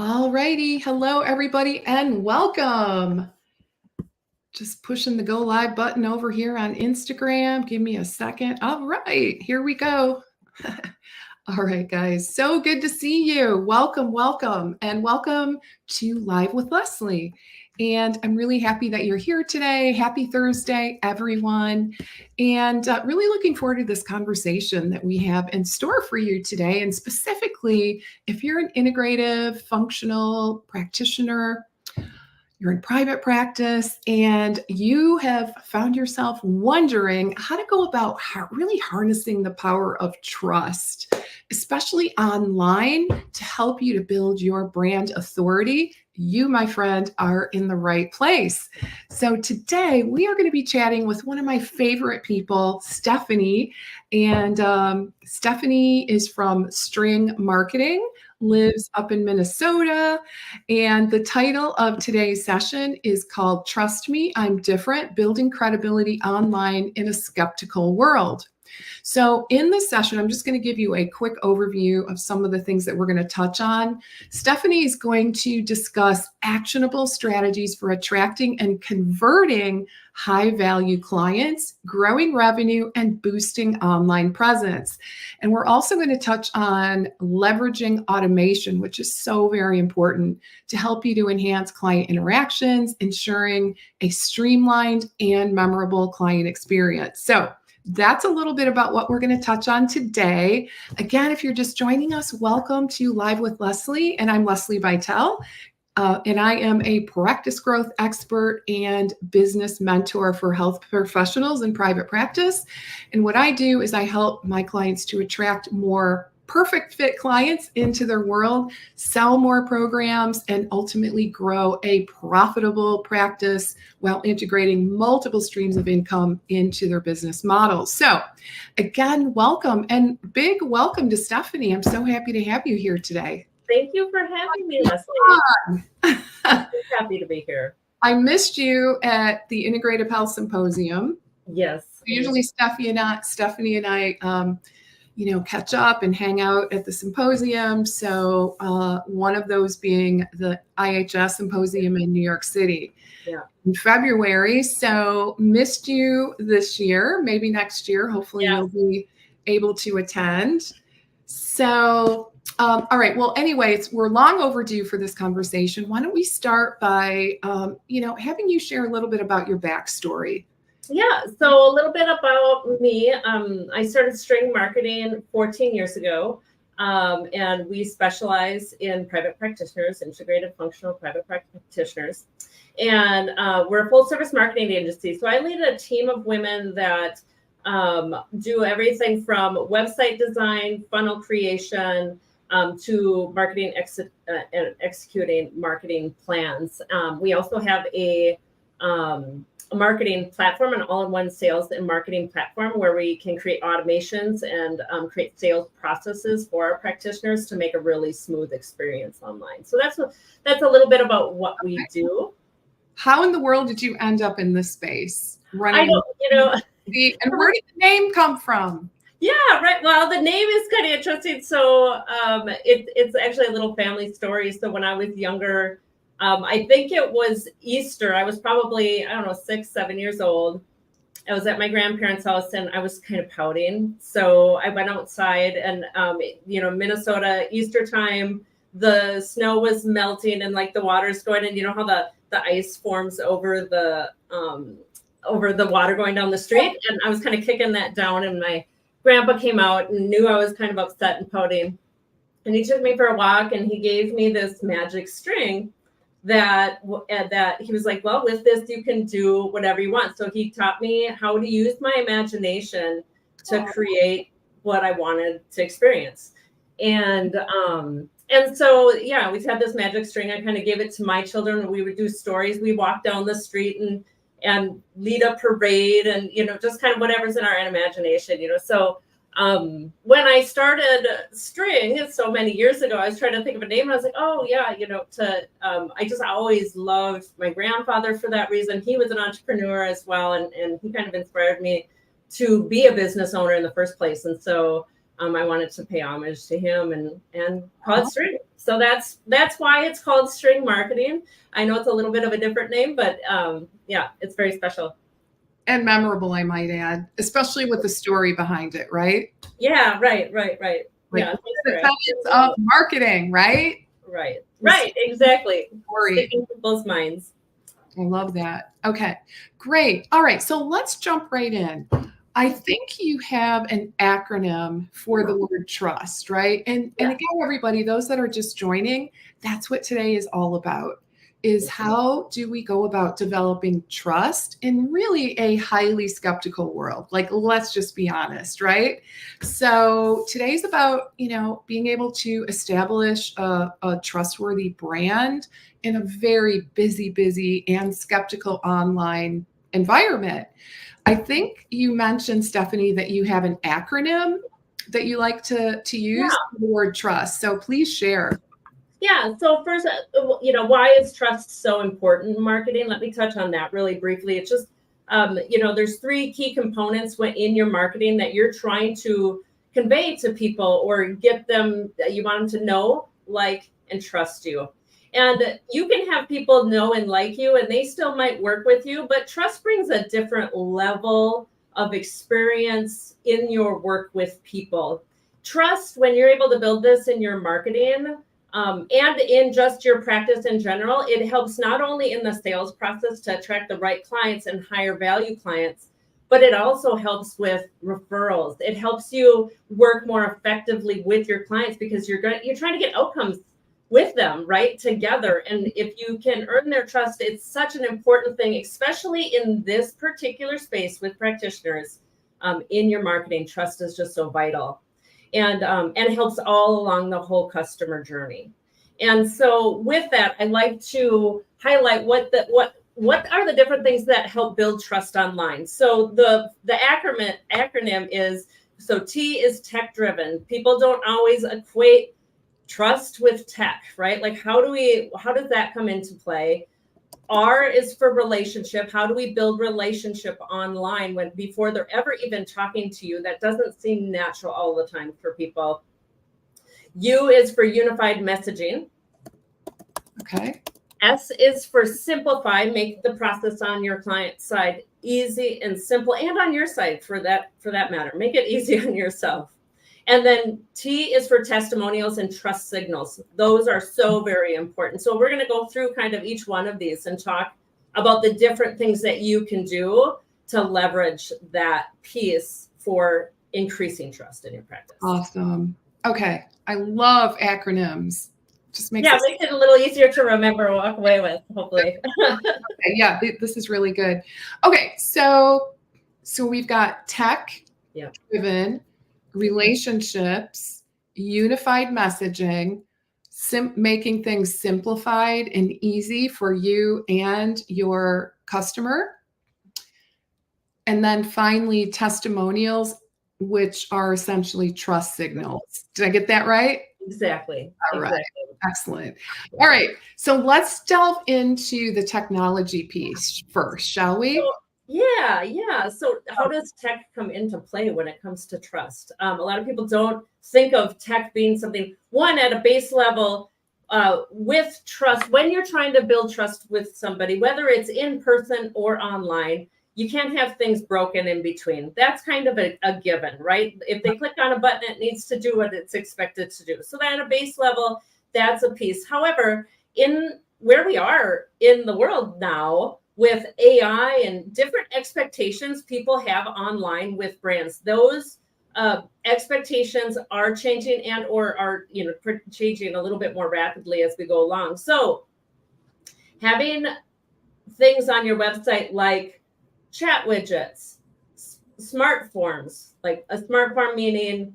All righty. Hello, everybody, and welcome. Just pushing the go live button over here on Instagram. Give me a second. All right, here we go. All right, guys. So good to see you. Welcome, and welcome to Live with Leslie. And I'm really happy that you're here today. Happy Thursday, everyone. And really looking forward to this conversation that we have in store for you today. And specifically, if you're an integrative, functional practitioner, you're in private practice, and you have found yourself wondering how to go about really harnessing the power of trust, especially online, to help you to build your brand authority, you, my friend, are in the right place. So today we are going to be chatting with one of my favorite people, Stephanie. And Stephanie is from String Marketing, lives up in Minnesota. And the title of today's session is called Trust Me, I'm Different, Building Credibility Online in a Skeptical World. So in this session, I'm just going to give you a quick overview of some of the things that we're going to touch on. Stephanie is going to discuss actionable strategies for attracting and converting high-value clients, growing revenue, and boosting online presence. And we're also going to touch on leveraging automation, which is so very important to help you to enhance client interactions, ensuring a streamlined and memorable client experience. So that's a little bit about what we're going to touch on today. Again, if you're just joining us, welcome to Live with Leslie, and I'm Leslie Vitale, and I am a practice growth expert and business mentor for health professionals in private practice. And what I do is I help my clients to attract more perfect fit clients into their world, sell more programs, and ultimately grow a profitable practice while integrating multiple streams of income into their business models. So again, welcome, and big welcome to Stephanie. I'm so happy to have you here today. Thank you for having me, Leslie. I'm so happy to be here. I missed you at the Integrative Health Symposium. Yes. Usually Stephanie and I catch up and hang out at the symposium. So one of those being the IHS Symposium in New York City in February. So missed you this year, maybe next year. Hopefully you'll be able to attend. So, all right. Well, anyways, we're long overdue for this conversation. Why don't we start by, having you share a little bit about your backstory? Yeah, so a little bit about me. I started String Marketing 14 years ago, and we specialize in private practitioners, integrated functional private practitioners. And we're a full-service marketing agency. So I lead a team of women that do everything from website design, funnel creation, to marketing and executing marketing plans. We also have a marketing platform, an all-in-one sales and marketing platform where we can create automations and create sales processes for our practitioners to make a really smooth experience online. So that's a little bit about what we do. How in the world did you end up in this space? And where did the name come from? Yeah, right. Well, the name is kind of interesting. So it's actually a little family story. So when I was younger, I think it was Easter. I was probably, 6, 7 years old. I was at my grandparents' house and I was kind of pouting. So I went outside and, Minnesota, Easter time, the snow was melting and like the water's going, and you know how the ice forms over the water going down the street. And I was kind of kicking that down, and my grandpa came out and knew I was kind of upset and pouting. And he took me for a walk and he gave me this magic string that he was like, well, with this, you can do whatever you want. So he taught me how to use my imagination to create what I wanted to experience. And so, we've had this magic string. I kind of gave it to my children. We would do stories. We walk down the street and lead a parade and, just kind of whatever's in our imagination, So when I started String so many years ago, I was trying to think of a name, and I was like, I just always loved my grandfather for that reason. He was an entrepreneur as well, and he kind of inspired me to be a business owner in the first place. And so I wanted to pay homage to him and call it string. So that's why it's called string marketing. I know it's a little bit of a different name, but yeah, it's very special. And memorable, I might add, especially with the story behind it, right? Yeah, right. Like, Yeah, the tenets of marketing, right? Right, exactly. Story. Sticking people's minds. I love that. Okay, great. All right, so let's jump right in. I think you have an acronym for the word trust, right? And again, everybody, those that are just joining, that's what today is all about, is how do we go about developing trust in really a highly skeptical world? Like, let's just be honest, right? So today's about, being able to establish a trustworthy brand in a very busy and skeptical online environment. I think you mentioned, Stephanie, that you have an acronym that you like to use for the word trust. So please share. Yeah. So first, why is trust so important in marketing? Let me touch on that really briefly. It's just, there's 3 key components in your marketing that you're trying to convey to people or get them, you want them to know, like, and trust you. And you can have people know and like you, and they still might work with you, but trust brings a different level of experience in your work with people. Trust, when you're able to build this in your marketing, and in just your practice in general, it helps not only in the sales process to attract the right clients and higher value clients, but it also helps with referrals. It helps you work more effectively with your clients because you're trying to get outcomes with them, right, together. And if you can earn their trust, it's such an important thing, especially in this particular space with practitioners. In your marketing, trust is just so vital. And it helps all along the whole customer journey. And so with that, I like to highlight what are the different things that help build trust online. So the acronym is, so T is tech driven. People don't always equate trust with tech, right? Like how does that come into play? R is for relationship. How do we build relationship online before they're ever even talking to you? That doesn't seem natural all the time for people. U is for unified messaging. Okay. S is for simplify, make the process on your client side easy and simple, and on your side for that matter. Make it easy on yourself. And then T is for testimonials and trust signals. Those are so very important. So we're going to go through kind of each one of these and talk about the different things that you can do to leverage that piece for increasing trust in your practice. Awesome. Okay. I love acronyms. Just makes it a little easier to remember, walk away with, hopefully. Okay, yeah, this is really good. Okay, so we've got tech driven, relationships, unified messaging, making things simplified and easy for you and your customer. And then finally, testimonials, which are essentially trust signals. Did I get that right? Exactly. All right. Excellent. All right. So let's delve into the technology piece first, shall we? Yeah. So how does tech come into play when it comes to trust? A lot of people don't think of tech being something, one, at a base level with trust. When you're trying to build trust with somebody, whether it's in person or online, you can't have things broken in between. That's kind of a given, right? If they click on a button, it needs to do what it's expected to do. So at a base level, that's a piece. However, in where we are in the world now with AI and different expectations people have online with brands, those expectations are changing and or are changing a little bit more rapidly as we go along. So having things on your website like chat widgets, smart forms, like a smart form meaning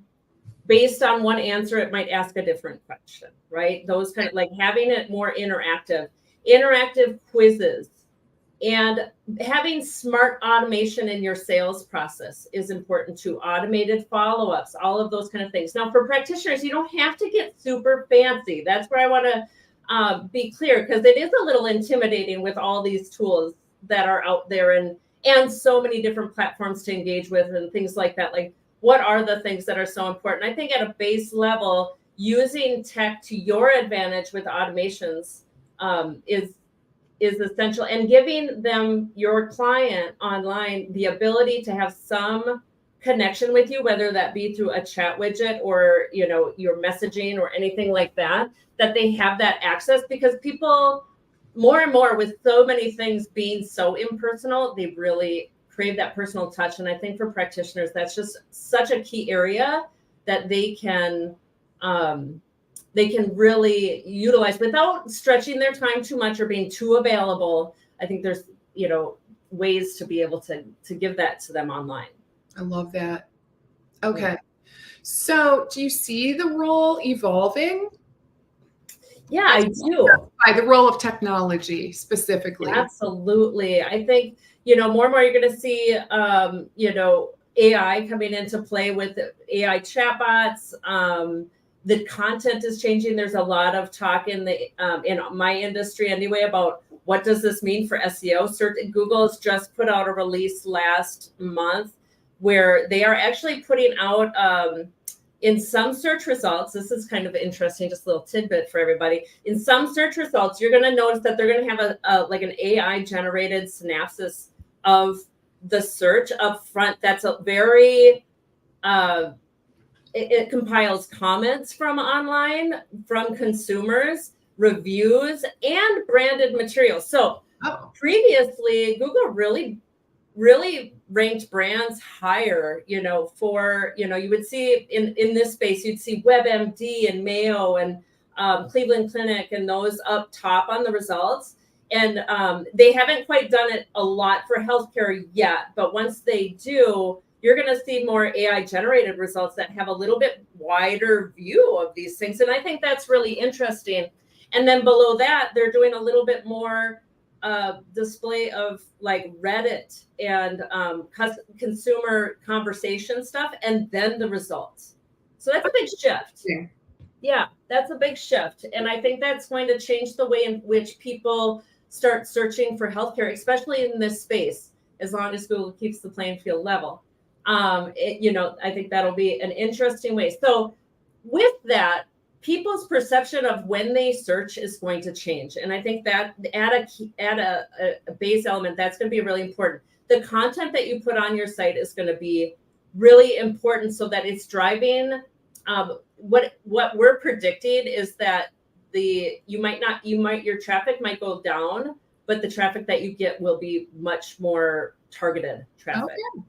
based on one answer, it might ask a different question, right? Those kind of like having it more interactive quizzes, and having smart automation in your sales process is important too. Automated follow-ups, all of those kind of things. Now for practitioners, you don't have to get super fancy. That's where I want to be clear, because it is a little intimidating with all these tools that are out there and so many different platforms to engage with and things like that. Like, what are the things that are so important? I think at a base level, using tech to your advantage with automations is essential, and giving them, your client online, the ability to have some connection with you, whether that be through a chat widget or, you know, your messaging or anything like that, that they have that access, because people more and more, with so many things being so impersonal, they really crave that personal touch. And I think for practitioners, that's just such a key area that they can really utilize without stretching their time too much or being too available. I think there's, you know, ways to be able to give that to them online. I love that. Okay. So do you see the role evolving? Yeah, I do. By the role of technology specifically. Absolutely. I think, you know, more and more you're going to see, you know, AI coming into play with AI chatbots. The content is changing. There's a lot of talk in my industry anyway about what does this mean for SEO. Google has just put out a release last month where they are actually putting out in some search results. This is kind of interesting, just a little tidbit for everybody. In some search results, you're going to notice that they're going to have like an AI generated synopsis of the search up front. That's a very it compiles comments from online, from consumers, reviews, and branded materials. So previously, Google really ranked brands higher, you know, for, you know, you would see in this space, you'd see WebMD and Mayo and Cleveland Clinic and those up top on the results. And they haven't quite done it a lot for healthcare yet, but once they do, you're going to see more AI generated results that have a little bit wider view of these things. And I think that's really interesting. And then below that, they're doing a little bit more display of like Reddit and consumer conversation stuff, and then the results. So that's a big shift. Yeah, that's a big shift. And I think that's going to change the way in which people start searching for healthcare, especially in this space, as long as Google keeps the playing field level. You know, I think that'll be an interesting way. So with that, people's perception of when they search is going to change. And I think that add a base element, that's going to be really important. The content that you put on your site is going to be really important so that it's driving. What we're predicting is that your traffic might go down, but the traffic that you get will be much more targeted traffic. Okay.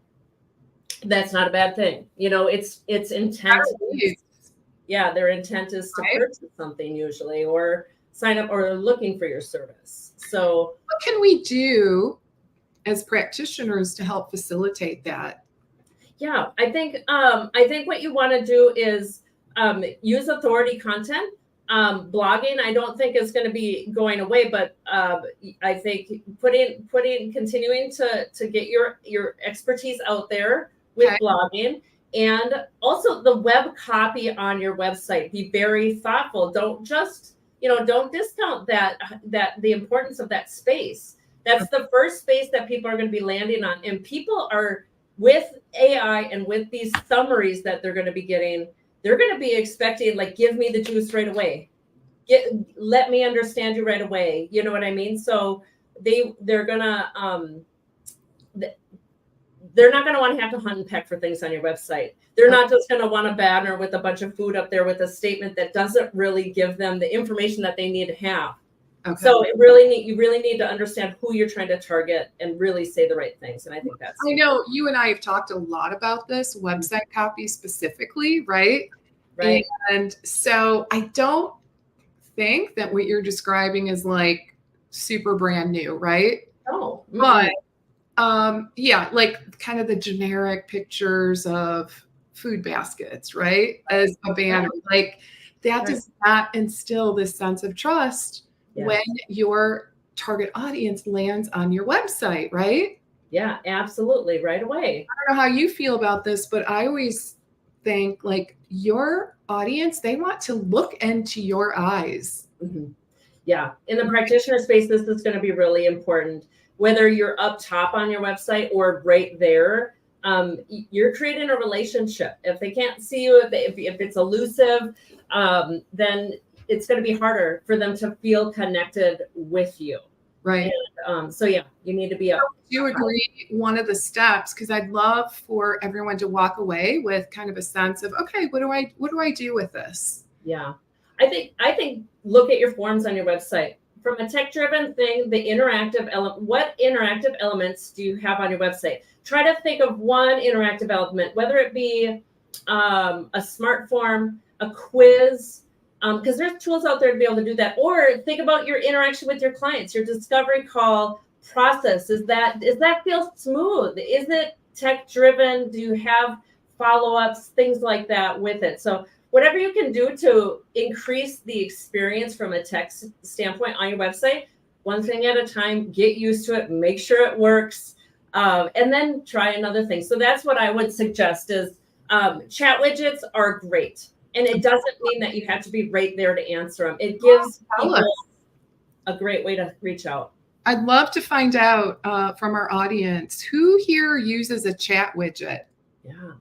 That's not a bad thing. You know, it's intent. Yeah, their intent is to purchase something usually, or sign up, or looking for your service. So what can we do as practitioners to help facilitate that? Yeah, I think what you want to do is use authority content. Blogging, I don't think is going to be going away, but I think continuing to get your expertise out there with blogging, and also the web copy on your website. Be very thoughtful. Don't just, don't discount that the importance of that space. That's the first space that people are going to be landing on. And people are, with AI and with these summaries that they're going to be getting, they're going to be expecting, like, give me the juice right away. Let me understand you right away. You know what I mean? So they're gonna they're not going to want to have to hunt and peck for things on your website. They're not just going to want a banner with a bunch of food up there with a statement that doesn't really give them the information that they need to have. Okay. So you really need to understand who you're trying to target and really say the right things. And I think that's. I know you and I have talked a lot about this website copy specifically, right? Right. And so I don't think that what you're describing is like super brand new, right? No. But yeah, like kind of the generic pictures of food baskets, right? As a banner, like that does not instill this sense of trust when your target audience lands on your website, right? Yeah, absolutely. Right away. I don't know how you feel about this, but I always think like your audience, they want to look into your eyes. Mm-hmm. Yeah. In the practitioner space, this is going to be really important. Whether you're up top on your website or right there, you're creating a relationship. If they can't see you, if it's elusive, then it's going to be harder for them to feel connected with you. Right. And, so yeah, you need to be up. Do you agree one of the steps, because I'd love for everyone to walk away with kind of a sense of, okay, what do I do with this? Yeah. I think look at your forms on your website. From a tech-driven thing, the interactive element, what interactive elements do you have on your website? Try to think of one interactive element, whether it be a smart form, a quiz, because there's tools out there to be able to do that. Or think about your interaction with your clients, your discovery call process. Does that feel smooth? Is it tech-driven? Do you have follow-ups, things like that with it? So whatever you can do to increase the experience from a tech standpoint on your website, one thing at a time, get used to it, make sure it works, and then try another thing. So that's what I would suggest is chat widgets are great. And it doesn't mean that you have to be right there to answer them. It gives people a great way to reach out. I'd love to find out from our audience, who here uses a chat widget? Yeah.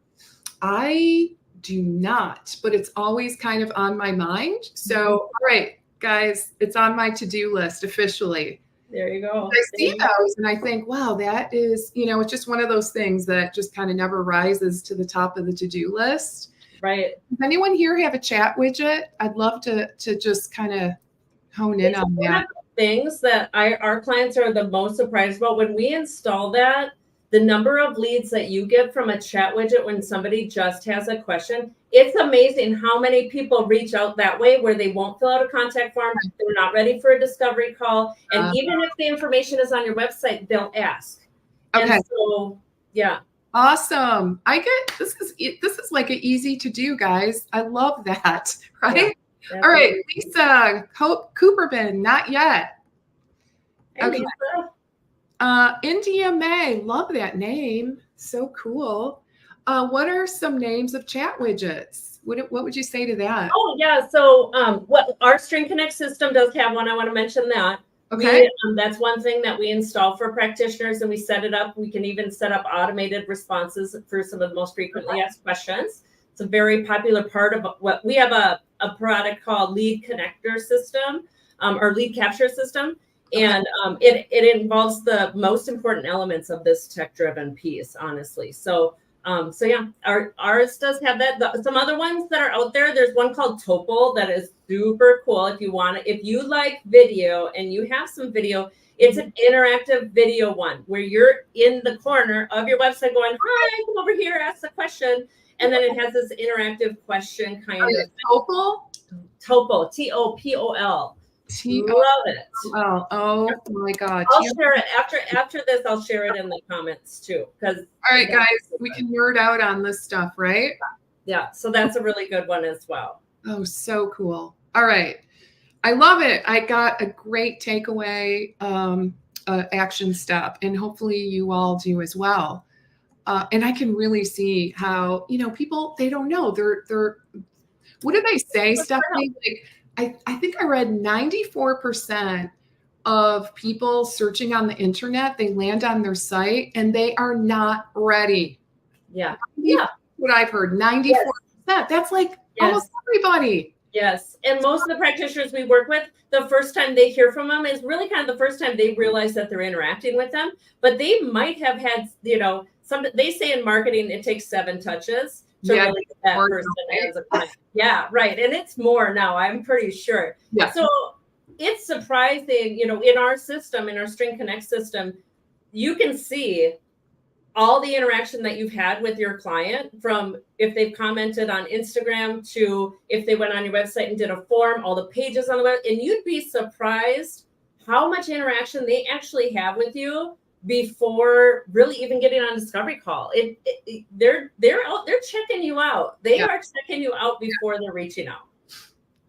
I do not, but it's always kind of on my mind. So, all right, guys, it's on my to-do list officially. There you go. I see those and I think, wow, that is, it's just one of those things that just kind of never rises to the top of the to-do list. Right. Does anyone here have a chat widget? I'd love to just kind of hone in on that. One of the things that our clients are the most surprised about when we install that, the number of leads that you get from a chat widget when somebody just has a question, it's amazing how many people reach out that way where they won't fill out a contact form. They're not ready for a discovery call. And even if the information is on your website, they'll ask. Okay. And so, yeah. Awesome. This is like an easy to do, guys. I love that. Right? Yeah, all right. Lisa Cooperman, not yet. Hey, okay. Lisa. India May, love that name. So cool. What are some names of chat widgets? What would you say to that? Oh yeah, so what our String Connect system does have one. I want to mention that. Okay. That's one thing that we install for practitioners, and we set it up. We can even set up automated responses for some of the most frequently asked questions. It's a very popular part of what we have a product called Lead Connector System or Lead Capture System. And it involves the most important elements of this tech-driven piece, honestly. So yeah, ours does have that. Some other ones that are out there, there's one called Topol that is super cool. If you like video and you have some video, it's an interactive video one where you're in the corner of your website going, hi, come over here, ask the question. And then it has this interactive question kind of. Topol? Topol, T-O-P-O-L. Love it. Oh my God. I'll share it after this. I'll share it in the comments too. Because all right, guys, we can nerd out on this stuff, right? Yeah. So that's a really good one as well. Oh, so cool. All right. I love it. I got a great takeaway action step, and hopefully you all do as well. And I can really see how, people, they don't know. They're what do they say, Stephanie? I think I read 94% of people searching on the internet, they land on their site and they are not ready. Yeah. What I've heard, 94%. Yes. That's like almost everybody. Yes. And most of the practitioners we work with, the first time they hear from them is really kind of the first time they realize that they're interacting with them. But they might have had, they say in marketing, it takes 7 touches. To really get that person as a client. Yeah, right. And it's more now, I'm pretty sure. Yeah. So it's surprising, in our system, in our String Connect system, you can see all the interaction that you've had with your client, from if they've commented on Instagram to if they went on your website and did a form, all the pages on the web, and you'd be surprised how much interaction they actually have with you before really even getting on a discovery call. They're checking you out. They are checking you out before they're reaching out.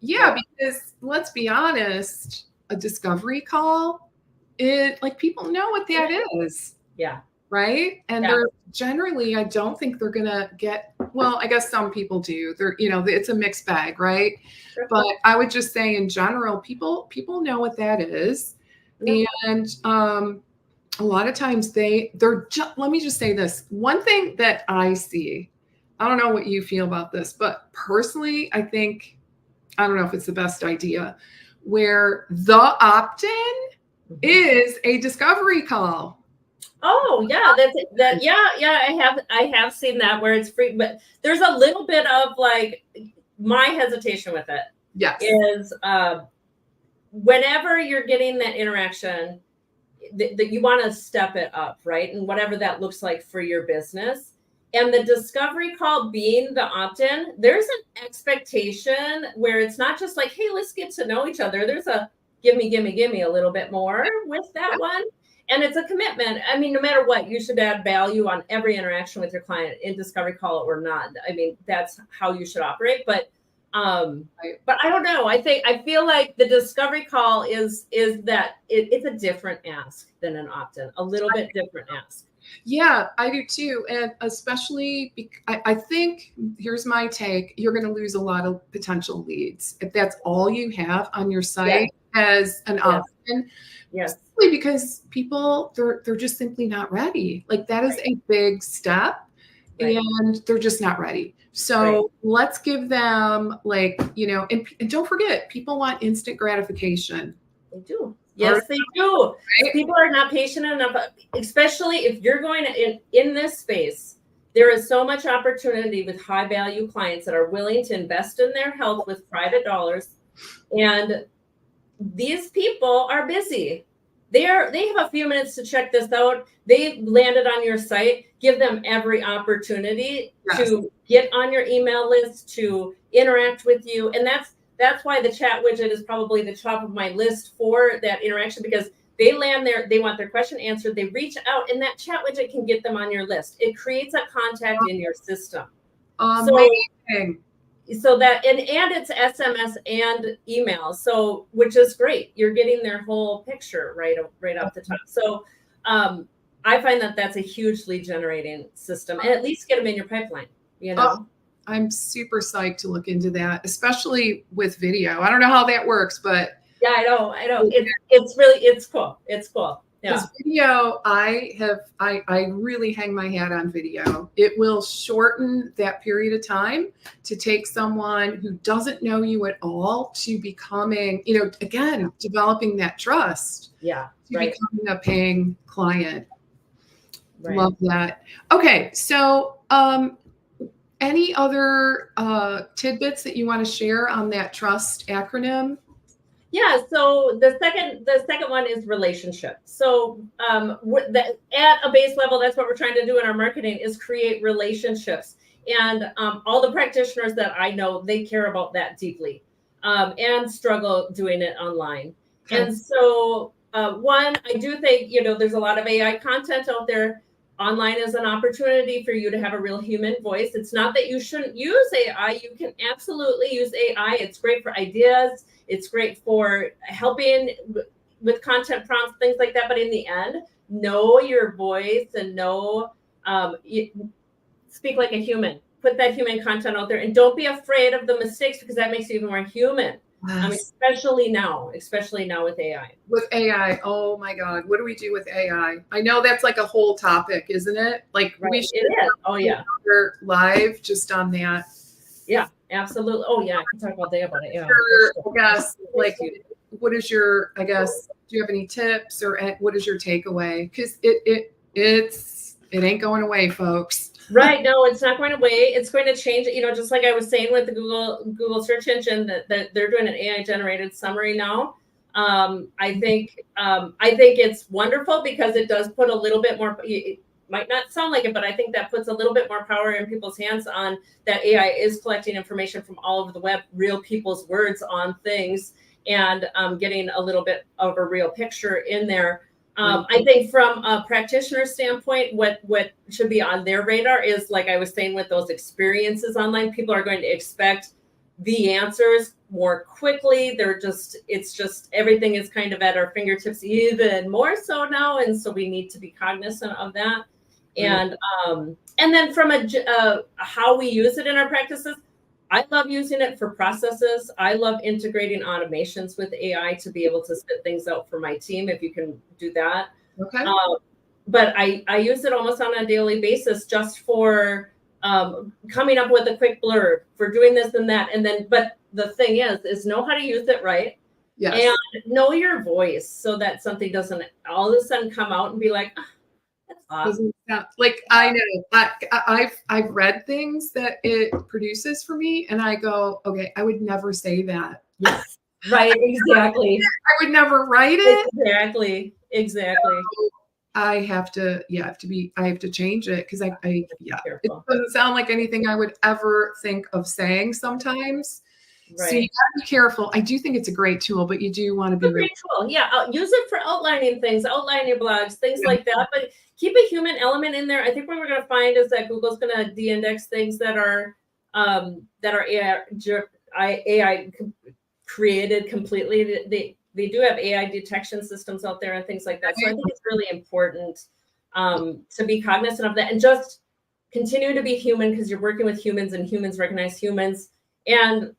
Yeah, because let's be honest, a discovery call, people know what that is. Yeah. Right. And they're generally, I don't think they're gonna get, well, I guess some people do. They're, it's a mixed bag, right? Sure. But I would just say in general, people know what that is. Yeah. And a lot of times let me just say this. One thing that I see, I don't know what you feel about this, but personally, I don't know if it's the best idea, where the opt-in is a discovery call. Oh yeah, I have seen that where it's free, but there's a little bit of like my hesitation with it. Yes. Is whenever you're getting that interaction, that you want to step it up, right? And whatever that looks like for your business. And the discovery call being the opt-in, there's an expectation where it's not just like, hey, let's get to know each other. There's a give me a little bit more with that one. And it's a commitment. I mean, no matter what, you should add value on every interaction with your client in discovery call or not. I mean, that's how you should operate. But I don't know. I feel like the discovery call is that it's a different ask than an opt-in, a little bit different ask. Yeah, I do too. And especially, I think, here's my take, you're going to lose a lot of potential leads if that's all you have on your site as an option. Yes. Because people, they're just simply not ready. Like that is a big step and they're just not ready. So let's give them and don't forget, people want instant gratification. They do. Yes, they do. Right? People are not patient enough, especially if you're going in this space. There is so much opportunity with high value clients that are willing to invest in their health with private dollars. And these people are busy. They have a few minutes to check this out. They landed on your site. Give them every opportunity to get on your email list, to interact with you. And that's why the chat widget is probably the top of my list for that interaction, because they land there, they want their question answered, they reach out, and that chat widget can get them on your list. It creates a contact in your system. Amazing. So that, and it's SMS and email, so which is great. You're getting their whole picture right off the top. So I find that that's a huge lead generating system, and at least get them in your pipeline, you know. I'm super psyched to look into that, especially with video. I don't know how that works, but yeah, I know. It's cool. It's cool. Yeah. Because video, I really hang my hat on video. It will shorten that period of time to take someone who doesn't know you at all to becoming, again, developing that trust. Yeah. To becoming a paying client. Right. Love that. Okay. So, any other tidbits that you want to share on that trust acronym? Yeah, so the second one is relationship. So at a base level, that's what we're trying to do in our marketing, is create relationships. And all the practitioners that I know, they care about that deeply and struggle doing it online. Okay. And so one, I do think, there's a lot of AI content out there. Online is an opportunity for you to have a real human voice. It's not that you shouldn't use AI. You can absolutely use AI. It's great for ideas. It's great for helping with content prompts, things like that. But in the end, know your voice and speak like a human. Put that human content out there, and don't be afraid of the mistakes, because that makes you even more human. Yes. Especially now with AI. With AI, oh my God, what do we do with AI? I know that's like a whole topic, isn't it? Like we should live just on that. Yeah, absolutely. Oh yeah, I can talk all day about it. Yeah. I guess, what is your? I guess, do you have any tips, or what is your takeaway? Because it ain't going away, folks. Right. No, it's not going away. It's going to change. Just like I was saying with the Google search engine, that they're doing an AI generated summary now. I think it's wonderful, because it does put a little bit more. It might not sound like it, but I think that puts a little bit more power in people's hands on that. AI is collecting information from all over the web, real people's words on things, and getting a little bit of a real picture in there. I think from a practitioner standpoint, what should be on their radar is, like I was saying, with those experiences online, people are going to expect the answers more quickly. It's just everything is kind of at our fingertips, even more so now. And so we need to be cognizant of that. And then from how we use it in our practices, I love using it for processes. I love integrating automations with AI to be able to spit things out for my team, if you can do that. Okay. But I use it almost on a daily basis just for coming up with a quick blurb, for doing this and that. And then, but the thing is know how to use it right. Yes. And know your voice so that something doesn't all of a sudden come out and be like, oh, that's awesome. Doesn't sound, like, I know I've read things that it produces for me, and I go, okay, I would never say that. Yes. Right. Exactly. I would never write it. Exactly. So I have to change it because it doesn't sound like anything I would ever think of saying sometimes. Right. So you gotta be careful. I do think it's a great tool, but you do want to be a great tool. Yeah. Use it for outlining things, outline your blogs, things like that. But keep a human element in there. I think what we're going to find is that Google's going to de-index things that are AI created completely. They do have AI detection systems out there and things like that. So I think it's really important to be cognizant of that and just continue to be human, because you're working with humans and humans recognize humans, and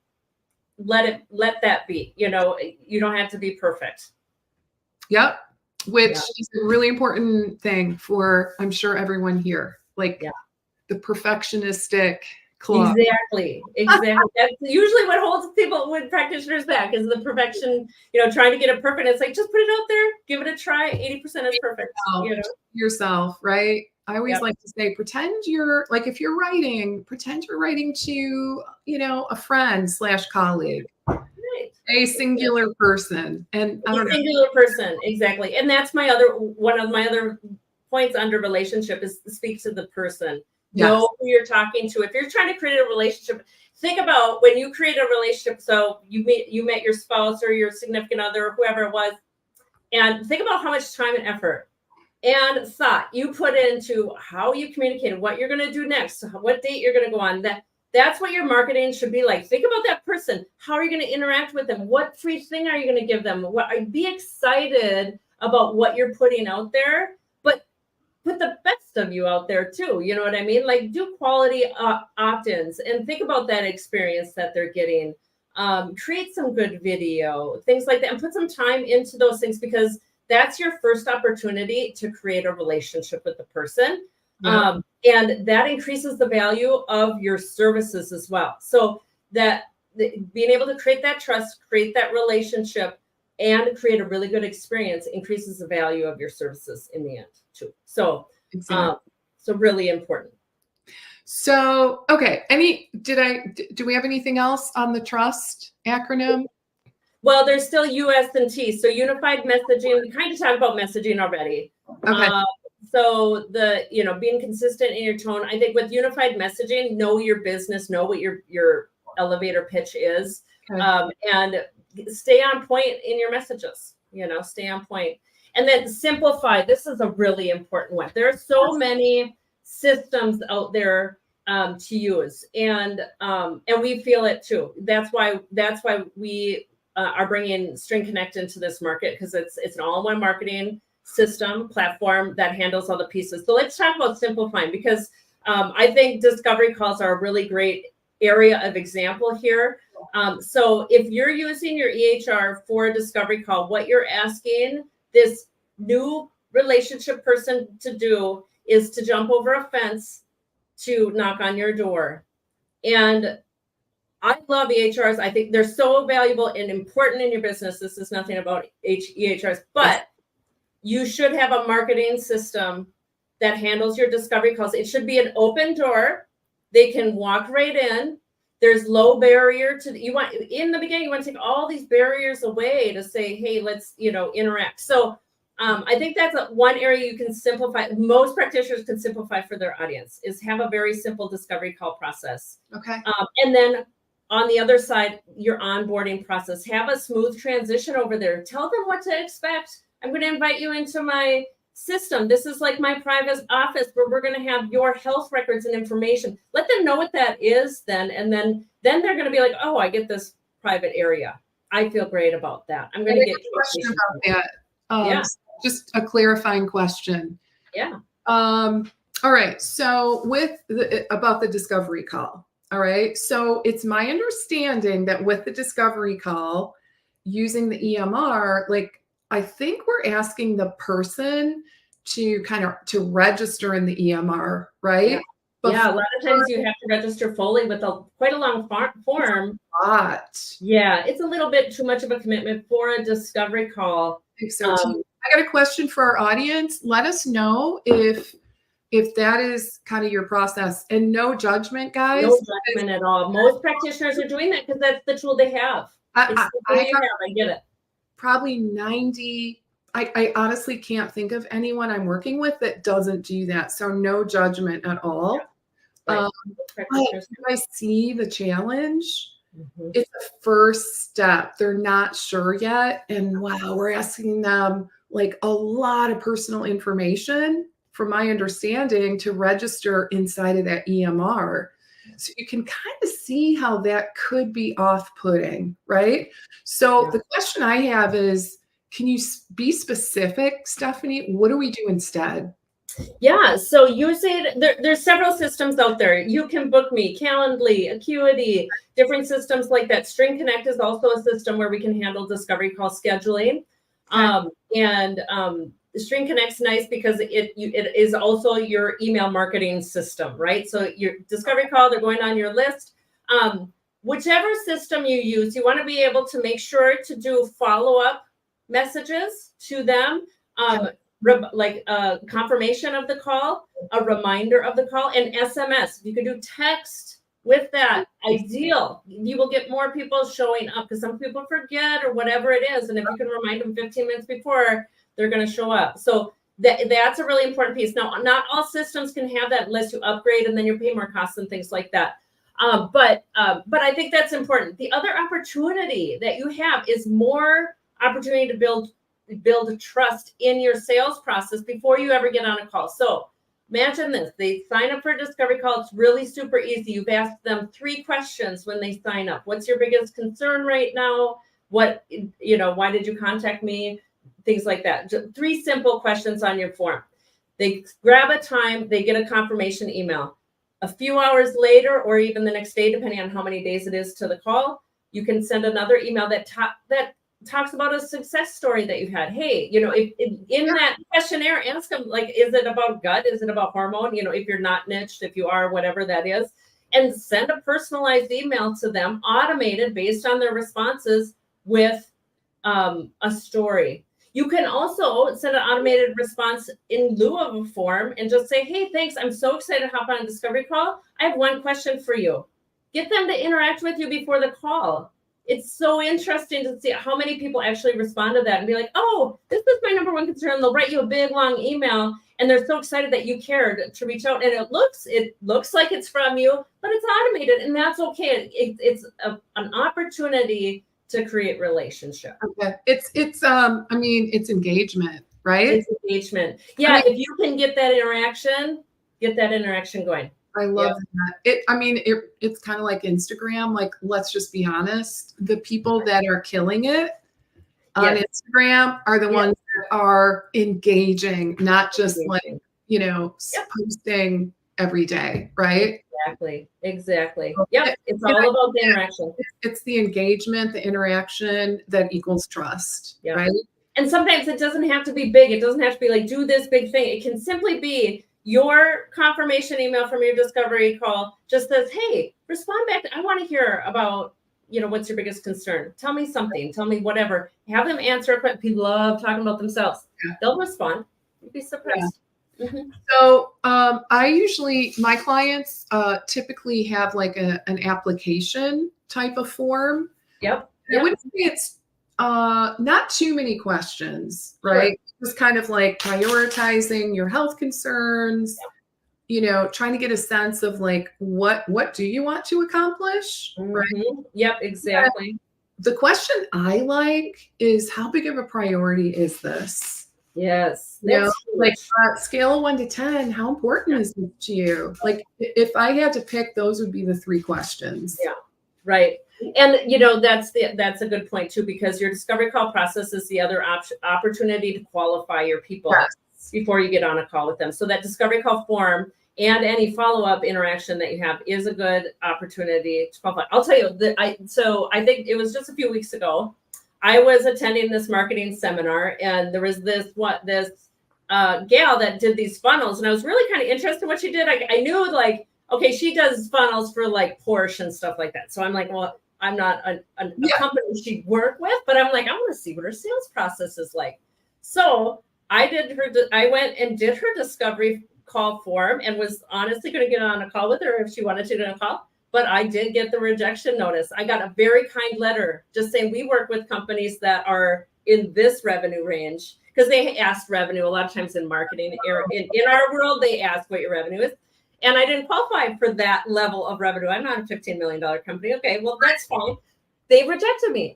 let that be. You don't have to be perfect. Yep. Which is a really important thing for, I'm sure, everyone here. Like the perfectionistic club. Exactly. That's usually what holds people with practitioners back, is the perfection, trying to get it perfect. It's like, just put it out there, give it a try. 80% is perfect. Yourself, right? I always like to say, pretend you're like, if you're writing, pretend you're writing to, a friend / colleague, a singular person. And I don't know. Singular person. Exactly. And that's one of my other points under relationship is speak to the person. Know who you're talking to. If you're trying to create a relationship, think about when you create a relationship. So you met your spouse or your significant other or whoever it was, and think about how much time and effort and thought you put into how you communicated, what you're going to do next, what date you're going to go on. That's what your marketing should be like. Think about that person. How are you going to interact with them? What free thing are you going to give them? Be excited about what you're putting out there, but put the best of you out there too. You know what I mean? Like, do quality opt-ins and think about that experience that they're getting. Create some good video, things like that, and put some time into those things, because that's your first opportunity to create a relationship with the person. And that increases the value of your services as well. So that being able to create that trust, create that relationship, and create a really good experience increases the value of your services in the end too. So, so really important. So, okay. Do we have anything else on the trust acronym? Well, there's still US and T. So unified messaging, we kind of talked about messaging already. Okay. So being consistent in your tone. I think with unified messaging, know your business, know what your elevator pitch is, and stay on point in your messages. Stay on point. And then simplify. This is a really important one. There are so many systems out there to use, and we feel it too. That's why we are bringing String Connect into this market, because it's an all-in-one marketing system platform that handles all the pieces. So let's talk about simplifying, because I think discovery calls are a really great area of example here. So if you're using your EHR for a discovery call, what you're asking this new relationship person to do is to jump over a fence to knock on your door. And I love EHRs. I think they're so valuable and important in your business. This is nothing about EHRs, but you should have a marketing system that handles your discovery calls. It should be an open door. They can walk right in. There's low barrier in the beginning, you want to take all these barriers away to say, hey, let's, interact. So I think that's one area you can simplify. Most practitioners can simplify for their audience, is have a very simple discovery call process. Okay. And then on the other side, your onboarding process, have a smooth transition over there. Tell them what to expect. I'm going to invite you into my system. This is like my private office where we're going to have your health records and information. Let them know what that is then. And then they're going to be like, oh, I get this private area. I feel great about that. I'm going to get a question about that. Just a clarifying question. Yeah. All right. So about the discovery call. All right. So it's my understanding that with the discovery call, using the EMR, like I think we're asking the person to to register in the EMR, right? Yeah, a lot of times you have to register fully with quite a long form. Yeah, it's a little bit too much of a commitment for a discovery call. I think so too. I got a question for our audience. Let us know if that is kind of your process, and no judgment, guys. No judgment at all. Most practitioners are doing that because that's the tool they have. I get it. Probably 90. I honestly can't think of anyone I'm working with that doesn't do that. So no judgment at all. Yeah. Right. I see the challenge. It's a first step. They're not sure yet. And wow, we're asking them like a lot of personal information, from my understanding, to register inside of that EMR. So you can kind of see how that could be off-putting, right? So the question I have is, can you be specific, Stephanie? What do we do instead? Yeah, so using there's several systems out there. You can book me, Calendly, Acuity, different systems like that. String Connect is also a system where we can handle discovery call scheduling. String Connect's nice because it is also your email marketing system, right? So your discovery call, they're going on your list. Whichever system you use, you want to be able to make sure to do follow-up messages to them. Like a confirmation of the call, a reminder of the call, and SMS. If you can do text with that, ideal. You will get more people showing up because some people forget or whatever it is. And if you can remind them 15 minutes before, they're going to show up. So that's a really important piece. Now, not all systems can have that unless you upgrade and then you pay more costs and things like that. But I think that's important. The other opportunity that you have is more opportunity to build trust in your sales process before you ever get on a call. So imagine this, they sign up for a discovery call. It's really super easy. You've asked them 3 questions when they sign up. What's your biggest concern right now? Why did you contact me? Things like that. Just 3 simple questions on your form. They grab a time, they get a confirmation email. A few hours later, or even the next day, depending on how many days it is to the call, you can send another email that talks about a success story that you've had. Hey, if in that questionnaire, ask them, like, is it about gut? Is it about hormone? If you're not niched, if you are, whatever that is, and send a personalized email to them, automated based on their responses with a story. You can also send an automated response in lieu of a form and just say, hey, thanks. I'm so excited to hop on a discovery call. I have one question for you. Get them to interact with you before the call. It's so interesting to see how many people actually respond to that and be like, oh, this is my number one concern. They'll write you a big, long email, and they're so excited that you cared to reach out. And it looks like it's from you, but it's automated, and that's okay. It's an opportunity to create relationship. Okay. It's engagement, right? It's engagement. Yeah, if you can get that interaction going. I love that. It's kind of like Instagram. Like, let's just be honest. The people that are killing it on Instagram are the ones that are engaging, not just posting every day, right? Exactly. Yep. It's all about the interaction. It's the engagement, the interaction that equals trust, right? And sometimes it doesn't have to be big. It doesn't have to be like, do this big thing. It can simply be your confirmation email from your discovery call just says, hey, respond back. I want to hear about, what's your biggest concern? Tell me something. Tell me whatever. Have them answer a question. People love talking about themselves. Yeah. They'll respond. You'd be surprised. Yeah. Mm-hmm. So my clients typically have like an application type of form. Yep. I would say it's not too many questions, right? Sure. Just kind of like prioritizing your health concerns, trying to get a sense of like, what do you want to accomplish? Mm-hmm. Right? Yep, exactly. The question I like is, how big of a priority is this? Yes. Like scale of 1 to 10, how important is this to you? Like, if I had to pick, those would be the 3 questions. Yeah, right. And that's a good point too, because your discovery call process is the other opportunity to qualify your people before you get on a call with them. So that discovery call form and any follow-up interaction that you have is a good opportunity to qualify. I'll tell you that I think it was just a few weeks ago. I was attending this marketing seminar, and there was this gal that did these funnels, and I was really kind of interested in what she did. I knew, like, okay, she does funnels for like Porsche and stuff like that. So I'm like, well, I'm not a company she'd work with, but I'm like, I want to see what her sales process is like. So I went and did her discovery call form and was honestly going to get on a call with her if she wanted to do a call. But I did get the rejection notice. I got a very kind letter just saying we work with companies that are in this revenue range, because they asked revenue a lot of times in marketing. In our world, they ask what your revenue is. And I didn't qualify for that level of revenue. I'm not a $15 million company. Okay, well, that's fine. They rejected me.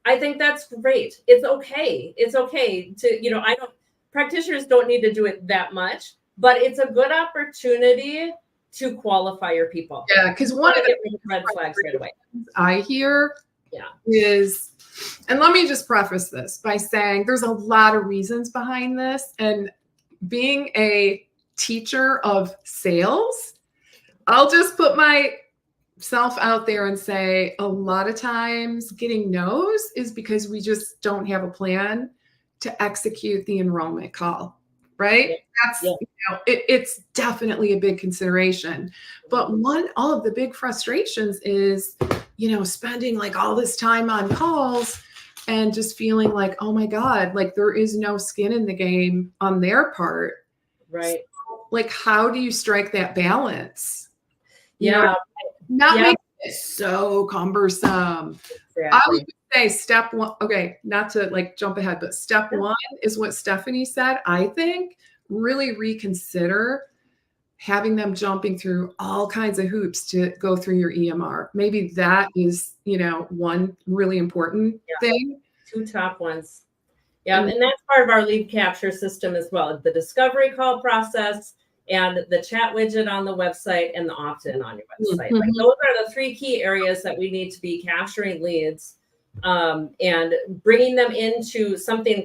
I think that's great. It's okay. It's okay to, practitioners don't need to do it that much, but it's a good opportunity to qualify your people. Yeah, because one of the red flags right away I hear is, and let me just preface this by saying there's a lot of reasons behind this. And being a teacher of sales, I'll just put myself out there and say a lot of times getting no's is because we just don't have a plan to execute the enrollment call, right? That's it's definitely a big consideration. But all of the big frustrations is, spending like all this time on calls and just feeling like, oh my God, like there is no skin in the game on their part. Right. So, like, how do you strike that balance? Yeah. Not make it so cumbersome. Exactly. I would say step one, okay, not to like jump ahead, but step one is what Stephanie said. I think really reconsider having them jumping through all kinds of hoops to go through your EMR. Maybe that is, one really important thing. 2 top ones. Yeah. And that's part of our lead capture system as well. The discovery call process and the chat widget on the website and the opt-in on your website. Like, those are the 3 key areas that we need to be capturing leads and bringing them into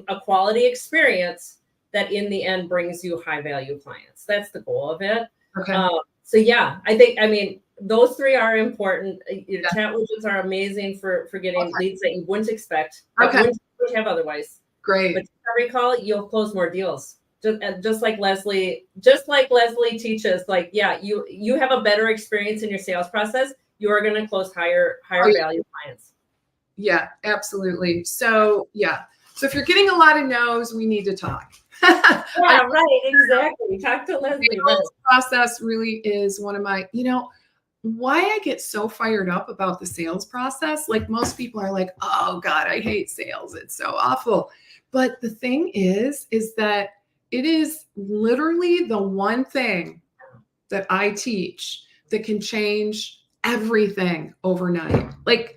a quality experience that in the end brings you high value clients. That's the goal of it. Okay. I mean, those 3 are important. Chat widgets are amazing for getting leads that you wouldn't expect, that wouldn't have otherwise. Great. But every call, you'll close more deals. Just like Leslie teaches, like, you have a better experience in your sales process. You are going to close higher value clients. Yeah, absolutely. So if you're getting a lot of no's, we need to talk. Yeah, right. Exactly. Talk to Leslie. The process really is one of my, why I get so fired up about the sales process. Like, most people are like, oh God, I hate sales. It's so awful. But the thing is that it is literally the one thing that I teach that can change everything overnight. Like,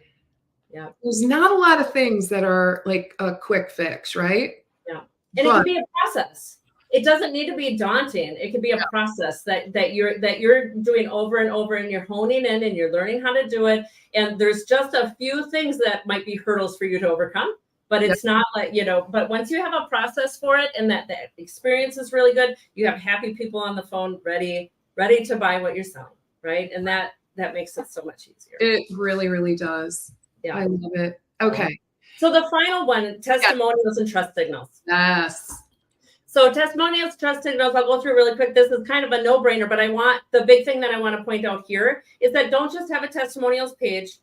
there's not a lot of things that are like a quick fix, right? Yeah. And it can be a process. It doesn't need to be daunting. It can be a process that you're doing over and over, and you're honing in and you're learning how to do it. And there's just a few things that might be hurdles for you to overcome, but it's not like, but once you have a process for it and that experience is really good, you have happy people on the phone ready to buy what you're selling, right? And that makes it so much easier. It really, really does. Yeah. I love it. Okay. So the final one, testimonials and trust signals. Yes. So testimonials, trust signals, I'll go through really quick. This is kind of a no-brainer, but the big thing that I want to point out here is that don't just have a testimonials page.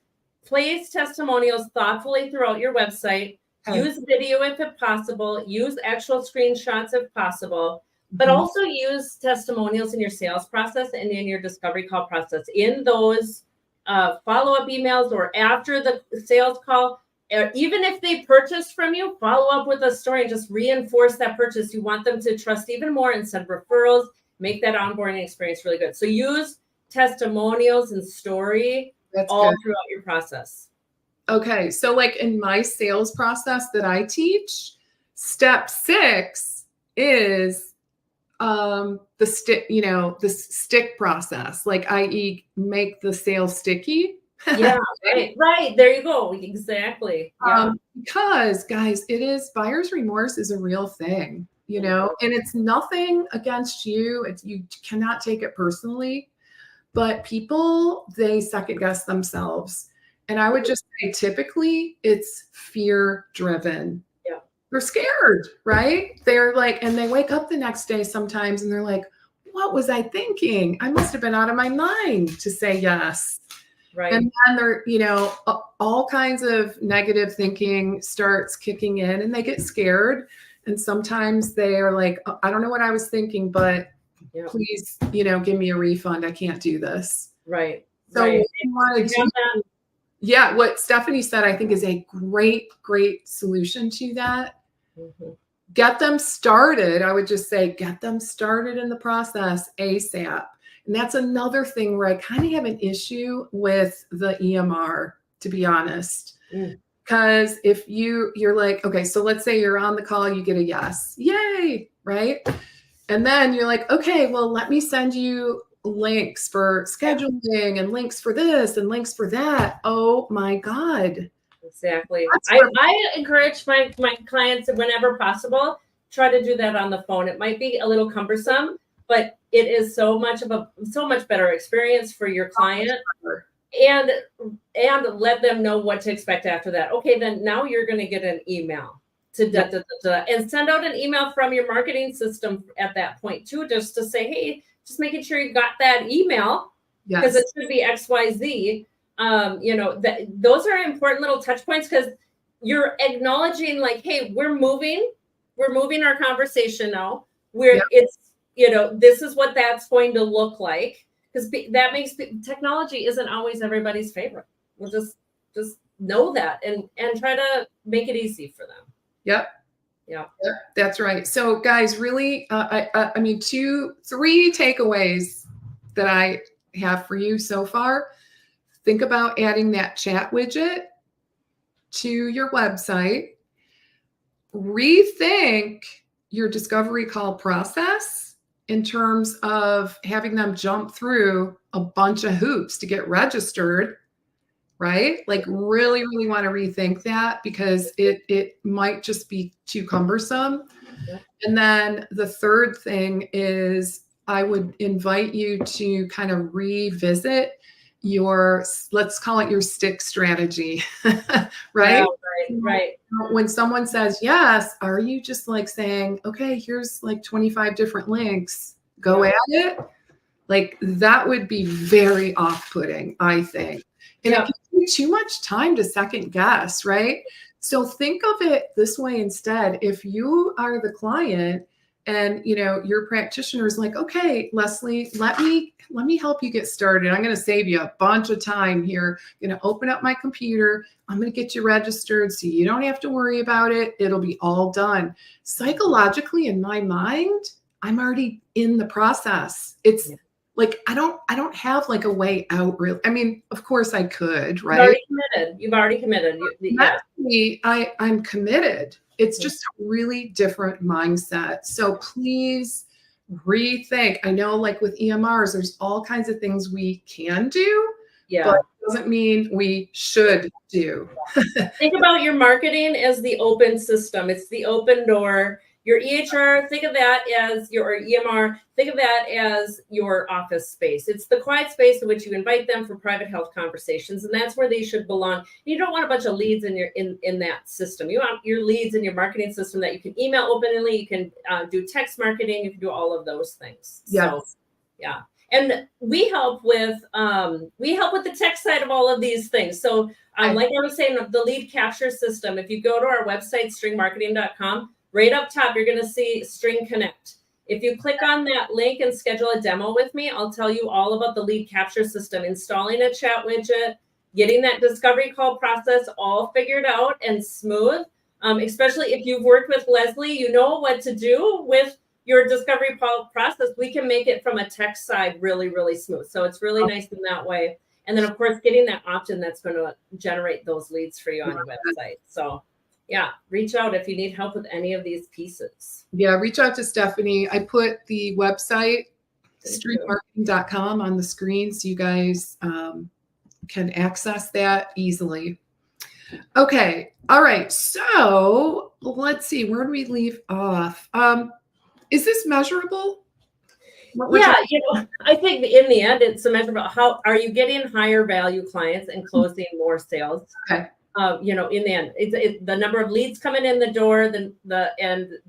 Place testimonials thoughtfully throughout your website. Use video if possible. Use actual screenshots if possible. But also use testimonials in your sales process and in your discovery call process. In those follow-up emails or after the sales call, even if they purchased from you, follow up with a story and just reinforce that purchase. You want them to trust even more and send referrals, make that onboarding experience really good. So use testimonials and story throughout your process. Okay. So like in my sales process that I teach, step 6 is the stick process, like, i.e. make the sale sticky. Yeah, right. There you go. Exactly. Yeah. Because guys, buyer's remorse is a real thing, and it's nothing against you. You cannot take it personally, but people, they second guess themselves. And I would just say typically it's fear driven. Yeah. They're scared, right? They're like, and they wake up the next day sometimes and they're like, what was I thinking? I must have been out of my mind to say yes. Right. And then they're, all kinds of negative thinking starts kicking in and they get scared. And sometimes they are like, oh, I don't know what I was thinking, but please, give me a refund. I can't do this. Right. So right. what you want to do, yeah, what Stephanie said, I think is a great, great solution to that. Mm-hmm. Get them started. I would just say, get them started in the process ASAP. And that's another thing where I kind of have an issue with the EMR, to be honest. Because if you're like, okay, so let's say you're on the call, you get a yes, yay, right? And then you're like, okay, well, let me send you links for scheduling and links for this and links for that. Oh my God. Exactly. I encourage my clients whenever possible, try to do that on the phone. It might be a little cumbersome, but it is so much better experience for your client. And let them know what to expect after that. Okay, then now you're going to get an email and send out an email from your marketing system at that point too, just to say, hey, just making sure you got that email because it should be XYZ. Those are important little touch points because you're acknowledging like, hey, we're moving our conversation now. This is what that's going to look like. Because that makes technology isn't always everybody's favorite. We'll just know that and try to make it easy for them. Yep. Yeah. Yep, that's right. So guys, really, I mean, 3 takeaways that I have for you so far. Think about adding that chat widget to your website. Rethink your discovery call process in terms of having them jump through a bunch of hoops to get registered, right? Like really, really want to rethink that because it might just be too cumbersome. And then the third thing is I would invite you to kind of revisit your, let's call it your stick strategy, right? Right. When someone says yes, are you just like saying, okay, here's like 25 different links, go at it? Like that would be very off-putting, I think. And it gives you too much time to second guess, right? So think of it this way instead. If you are the client and your practitioner is like, okay, Leslie, let me help you get started. I'm going to save you a bunch of time here. I'm going to open up my computer. I'm going to get you registered so you don't have to worry about it. It'll be all done. Psychologically, in my mind, I'm already in the process. It's like I don't have like a way out really. I mean, of course I could, right? You've already committed. I'm committed. It's just a really different mindset. So please rethink. I know like with EMRs, there's all kinds of things we can do, but it doesn't mean we should do. Think about your marketing as the open system. It's the open door. Your EHR, think of that as your EMR, think of that as your office space. It's the quiet space in which you invite them for private health conversations, and that's where they should belong. You don't want a bunch of leads in that system. You want your leads in your marketing system that you can email openly, you can do text marketing, you can do all of those things. Yes. So, yeah. And we help with the tech side of all of these things. So like I was saying, the lead capture system, if you go to our website, stringmarketing.com, right up top, you're going to see String Connect. If you click on that link and schedule a demo with me, I'll tell you all about the lead capture system, installing a chat widget, getting that discovery call process all figured out and smooth. Especially if you've worked with Leslie, you know what to do with your discovery process. We can make it from a tech side really, really smooth. So it's really nice in that way. And then, of course, getting that opt-in that's going to generate those leads for you on your website. So yeah, reach out if you need help with any of these pieces. Yeah, reach out to Stephanie. I put the website, streammarketing.com, on the screen so you guys can access that easily. Okay. All right. So let's see. Where do we leave off? Is this measurable? what we're Yeah, talking I think in the end, it's a measure about how are you getting higher value clients and closing more sales. about? In the end, it's the number of leads coming in the door, and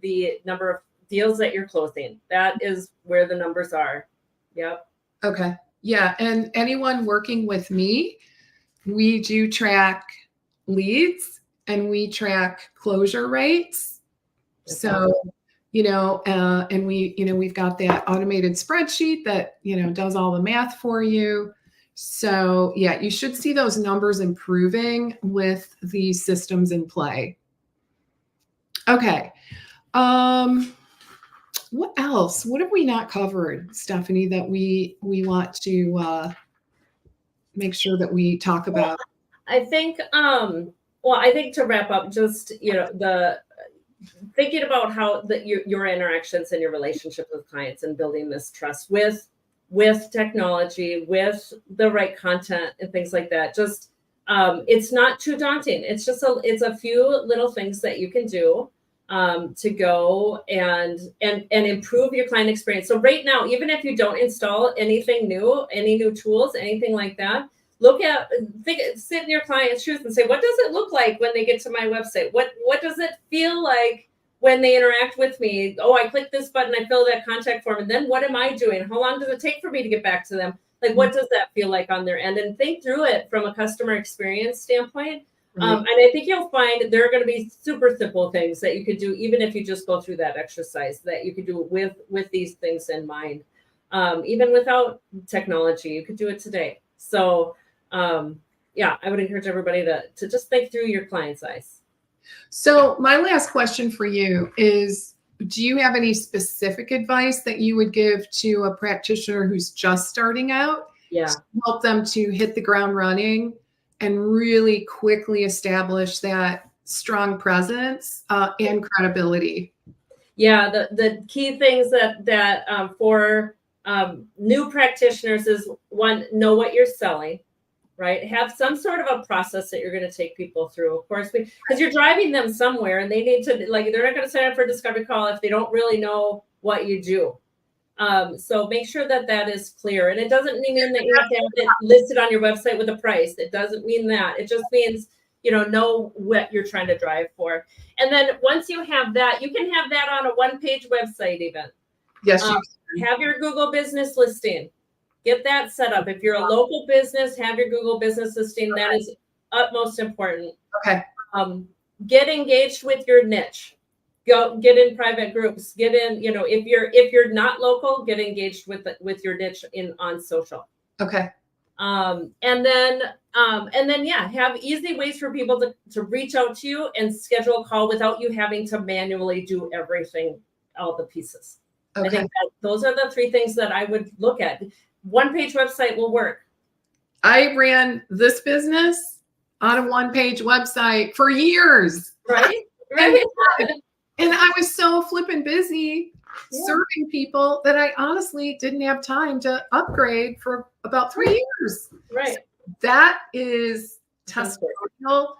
the number of deals that you're closing. That is where the numbers are. Yep. Okay. Yeah. And anyone working with me, we do track leads and we track closure rates. That's So, awesome. and we've got that automated spreadsheet that, does all the math for you. So yeah, you should see those numbers improving with these systems in play. Okay. What else? What have we not covered, Stephanie, that we want to make sure that we talk about? I think I think to wrap up, just the thinking about how your interactions and your relationship with clients and building this trust with technology, with the right content and things like that. Just it's not too daunting. It's just a few little things that you can do to go and improve your client experience. So right now, even if you don't install anything new, any new tools, anything like that, sit in your client's shoes and say, what does it look like when they get to my website? What does it feel like when they interact with me? Oh, I click this button, I fill that contact form, and then what am I doing? How long does it take for me to get back to them? Like, what does that feel like on their end? And think through it from a customer experience standpoint. Right. And I think you'll find there are going to be super simple things that you could do, even if you just go through that exercise, that you could do with these things in mind. Even without technology, you could do it today. So I would encourage everybody to just think through your client's eyes. So my last question for you is, do you have any specific advice that you would give to a practitioner who's just starting out? Yeah. To help them to hit the ground running and really quickly establish that strong presence and credibility? Yeah, the key things that for new practitioners is, one, know what you're selling, right? Have some sort of a process that you're going to take people through, of course, because you're driving them somewhere and they need to, they're not going to sign up for a discovery call if they don't really know what you do. So make sure that is clear. And it doesn't mean that you have to have it listed on your website with a price. It doesn't mean that. It just means, know what you're trying to drive for. And then once you have that, you can have that on a one-page website even. Yes. Have your Google business listing. Get that set up. If you're a local business, have your Google business listing. That is utmost important. Okay. Get engaged with your niche. Go get in private groups. Get in, if you're not local, get engaged with your niche on social. Okay. And then have easy ways for people to reach out to you and schedule a call without you having to manually do everything, all the pieces. Okay. I think those are the three things that I would look at. One-page website will work. I ran this business on a one-page website for years. Right? And I was so flippin' busy serving people that I honestly didn't have time to upgrade for about 3 years. Right. So that is testimonial.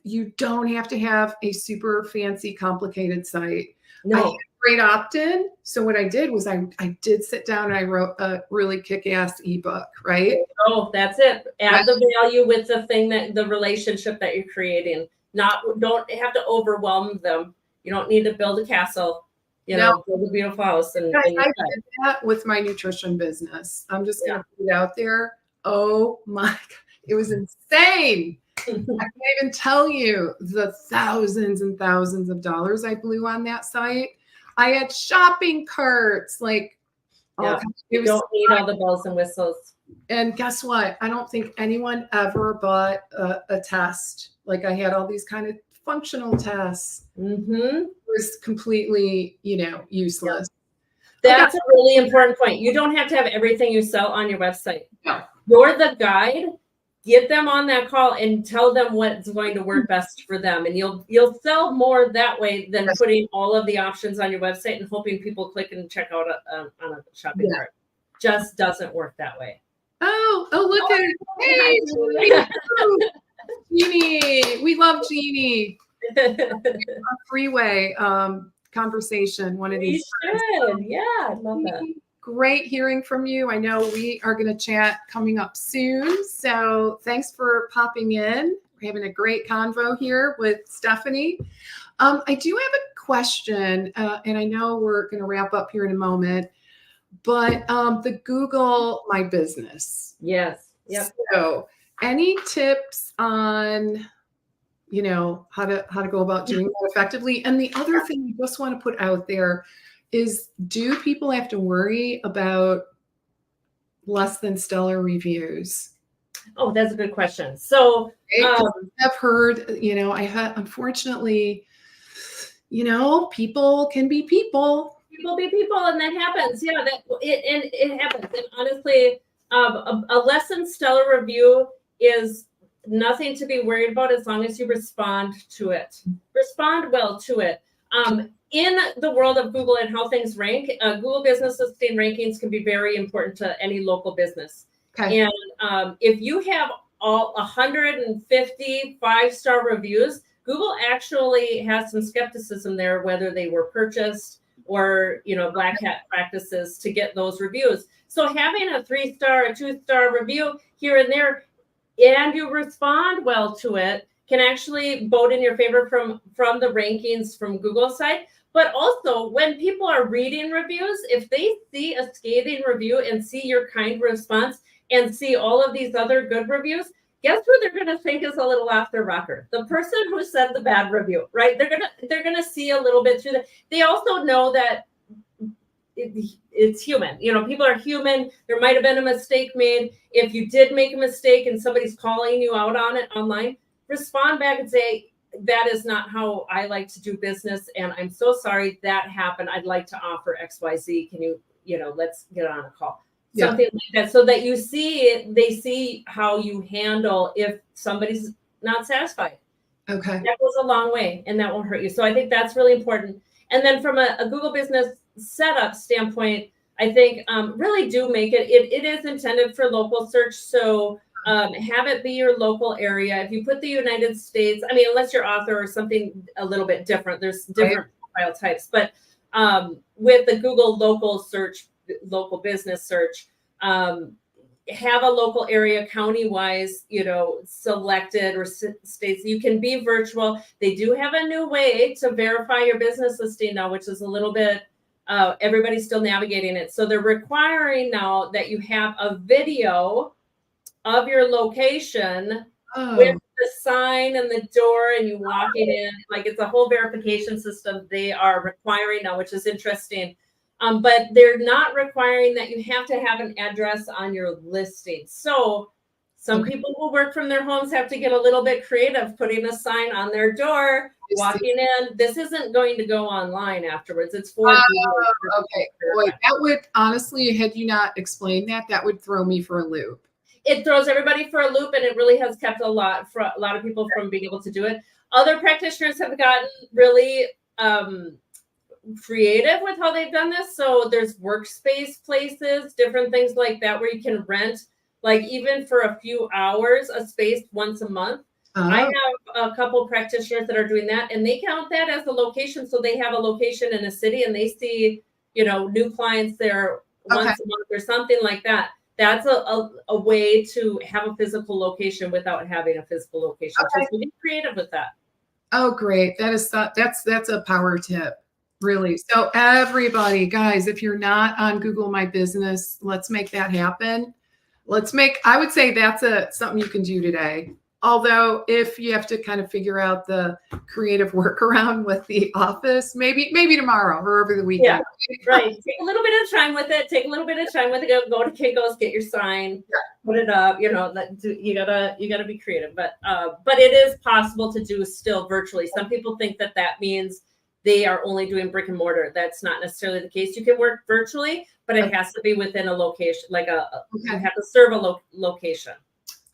You don't have to have a super fancy, complicated site. No. I had a great opt-in. So what I did was I did sit down and I wrote a really kick-ass ebook, right? Oh, that's it. Add the value with the thing, the relationship that you're creating. Don't have to overwhelm them. You don't need to build a castle, build a beautiful house. And I did that with my nutrition business. I'm just going to put it out there. Oh my God, it was insane. I can't even tell you the thousands and thousands of dollars I blew on that site. I had shopping carts, you don't need all the bells and whistles. And guess what? I don't think anyone ever bought a test. I had all these kind of functional tests. Mm-hmm. It was completely, useless. That's a really important point. You don't have to have everything you sell on your website. No. You're the guide. Get them on that call and tell them what's going to work best for them. And you'll sell more that way than putting all of the options on your website and hoping people click and check out on a shopping cart. Just doesn't work that way. Oh, look at it. Hey, Jeannie. We love Jeannie. Freeway conversation one of these should. Yeah, I love that. great hearing from you. I know we are going to chat coming up soon. So thanks for popping in. We're having a great convo here with Stephanie. I do have a question, and I know we're going to wrap up here in a moment, but the Google My Business. Yes. Yep. So any tips on, how to go about doing that effectively? And the other thing I just want to put out there is, do people have to worry about less than stellar reviews? Oh, that's a good question. So I've heard, unfortunately, people can be people. People be people, and that happens. Yeah, it happens. And honestly, a less than stellar review is nothing to be worried about as long as you respond to it. Respond well to it. In the world of Google and how things rank, Google business listing rankings can be very important to any local business. Okay. And if you have all 150 5-star reviews, Google actually has some skepticism there, whether they were purchased or, black hat practices to get those reviews. So having a 3-star, a 2-star review here and there, and you respond well to it, can actually vote in your favor from the rankings from Google side. But also, when people are reading reviews, if they see a scathing review and see your kind response and see all of these other good reviews, guess who they're going to think is a little off their rocker? The person who said the bad review, right? They're gonna see a little bit through that. They also know that it's human. People are human. There might have been a mistake made. If you did make a mistake and somebody's calling you out on it online, respond back and say, that is not how I like to do business, and I'm so sorry that happened. I'd like to offer XYZ. Can you, let's get on a call. Something like that, so that they see how you handle if somebody's not satisfied. Okay. That goes a long way, and that won't hurt you. So I think that's really important. And then from a Google business setup standpoint, I think really do make it is intended for local search. So have it be your local area. If you put the United States, unless you're author or something a little bit different, there's different profile types. But with the Google local search, local business search, have a local area county-wise, selected, or states. You can be virtual. They do have a new way to verify your business listing now, which is a little bit, everybody's still navigating it. So they're requiring now that you have a video of your location with the sign and the door, and you walking in, like it's a whole verification system they are requiring now, which is interesting. But they're not requiring that you have to have an address on your listing. So some people who work from their homes have to get a little bit creative, putting a sign on their door, walking in. This isn't going to go online afterwards. It's for okay. Boy, that would, honestly, had you not explained that would throw me for a loop. It throws everybody for a loop, and it really has kept a lot of people from being able to do it. Other practitioners have gotten really creative with how they've done this. So there's workspace places, different things like that, where you can rent, like even for a few hours, a space once a month. I have a couple practitioners that are doing that, and they count that as a location. So they have a location in a city, and they see, new clients there once a month or something like that. That's a way to have a physical location without having a physical location. So be creative with that. Oh, great. That's a power tip. Really. So everybody, guys, if you're not on Google My Business, let's make that happen. I would say that's something you can do today. Although if you have to kind of figure out the creative workaround with the office, maybe tomorrow or over the weekend. Yeah, right. Take a little bit of time with it. Go to Kinko's, get your sign, put it up. You gotta be creative. But it is possible to do still virtually. Some people think that means they are only doing brick and mortar. That's not necessarily the case. You can work virtually, but it has to be within a location, like you have to serve a location.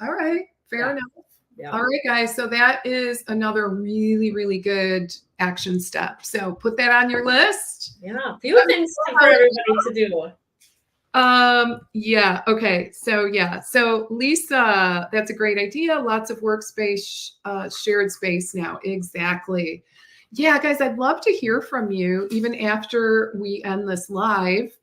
All right. Fair enough. Yeah. All right, guys. So that is another really, really good action step. So put that on your list. Yeah. A few things for everybody to do. Yeah. Okay. So Lisa, that's a great idea. Lots of workspace, shared space now. Exactly. Yeah, guys, I'd love to hear from you even after we end this live.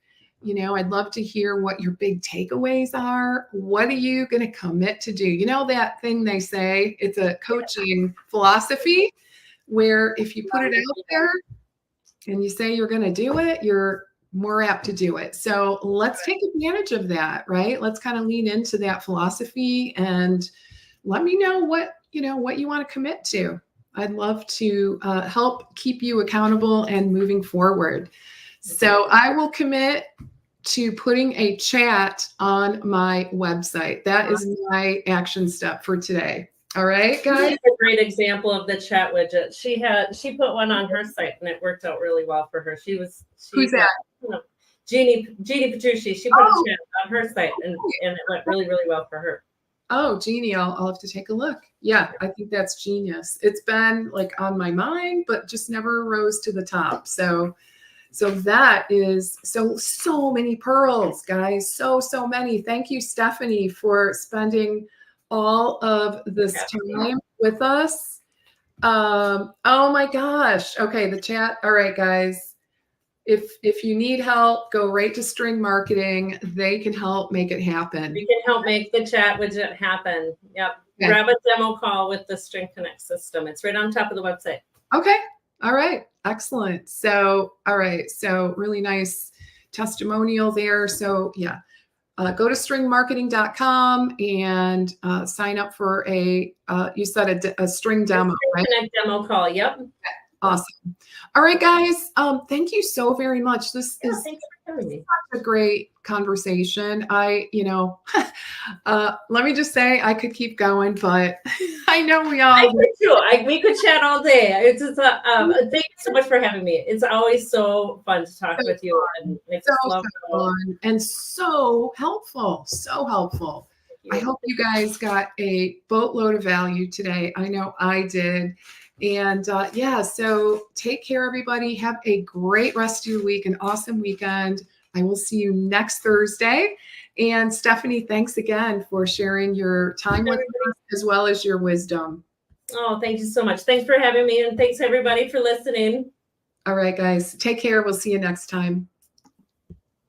I'd love to hear what your big takeaways are. What are you going to commit to do? You know, that thing they say, it's a coaching philosophy where if you put it out there and you say you're going to do it, you're more apt to do it. So let's take advantage of that, right? Let's kind of lean into that philosophy and let me know what you want to commit to. I'd love to help keep you accountable and moving forward. So I will commit to putting a chat on my website. That is my action step for today. All right, guys. That's a great example of the chat widget. She put one on her site and it worked out really well for her. Who's that? Jeannie Petrucci. She put a chat on her site and it went really, really well for her. Oh, Jeannie, I'll have to take a look. Yeah, I think that's genius. It's been like on my mind, but just never rose to the top. So that is so many pearls, guys. So many. Thank you, Stephanie, for spending all of this time with us. Oh my gosh. Okay, the chat. All right, guys. If you need help, go right to String Marketing. They can help make it happen. We can help make the chat widget happen. Yep. Okay. Grab a demo call with the String Connect system. It's right on top of the website. Okay. All right. Excellent. So, all right. So really nice testimonial there. So yeah, go to stringmarketing.com and sign up for you said a string demo, right? Connect demo call. Yep. Okay. Awesome. All right, guys. Thank you so very much. This is thanks for having me. Such a great conversation. Let me just say I could keep going, but I know we all. I could too. We could chat all day. It's just, thank you so much for having me. It's always so fun to talk with you, and it's so fun and so helpful. So helpful. I hope you guys got a boatload of value today. I know I did. And so take care, everybody. Have a great rest of your week, an awesome weekend. I will see you next Thursday. And Stephanie, thanks again for sharing your time with us as well as your wisdom. Oh, thank you so much. Thanks for having me. And thanks everybody for listening. All right, guys. Take care. We'll see you next time.